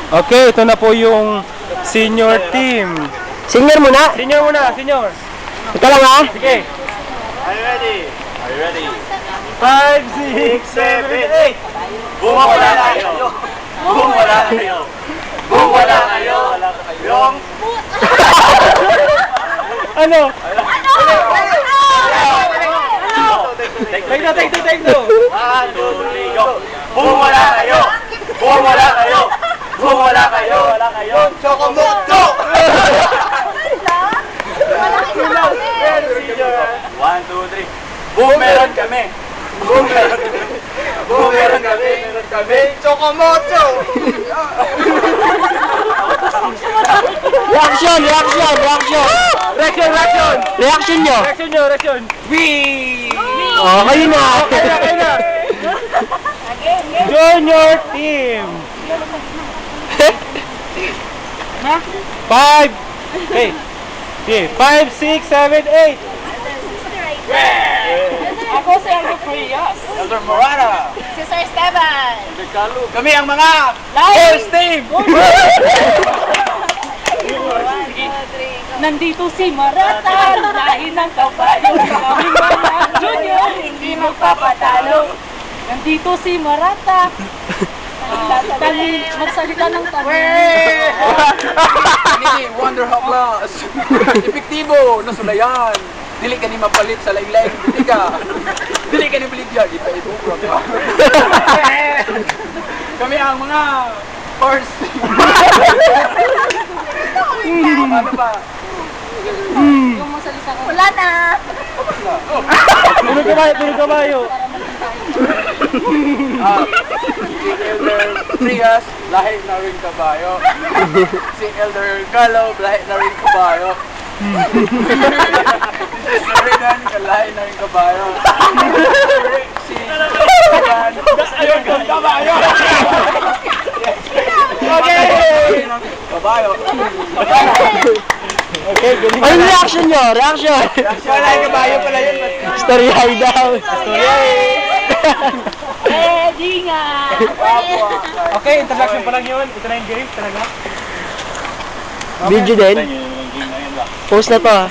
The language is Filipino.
Okay, ito na po yung senior team. Senior muna. Senior muna, senior. Ito lang ha. Sige. Are you ready? Are you ready? 5, 6, 7, 8. Bumawala kayo. Bumawala kayo. Bumawala kayo. Yung... Ano? Take two. 1, 2, 3, go. Bumawala kayo. Bumawala kayo. Bumawala kayo. Chocomoto! 1, 2, 3. Meron kami. Meron kami. Chocomoto! Reaction. Reaction nyo. Reaction. Oh, kayo na. Okay na. Junior team. 5. Okay. Okay, 5, 6, 7, 8. Ako si Elder Frias. Elder Morana. Si Sir Esteban. Kami ang mga Live! team. Nandito si Marata, lahi ng kabayo. Kaming mga junior, hindi magpapatalo. Nandito si Marata. Magsalita ng tanong. Ini Wonder Hoplas. Epektibo, nasulayan. Dili ka ni mapalit sa laylay. Dili ka ni baligyan. Ito. Kami ang mga first. Ano ba? Wala na. Puno kabayo. Si Elder Frias, lahi na rin kabayo. Si Elder Galo, lahi na rin kabayo. Si Renan, lahi na rin kabayo. Si Renan, ayun, kabayo. Okay! Kabayo. Okay, galing. Ano reaction nyo? Reaction. Lahi kabayo pala yun. Story daw. Ready nga. Okay, introduction pa lang yun. Ito na yung game talaga. Video din. Post na to ha.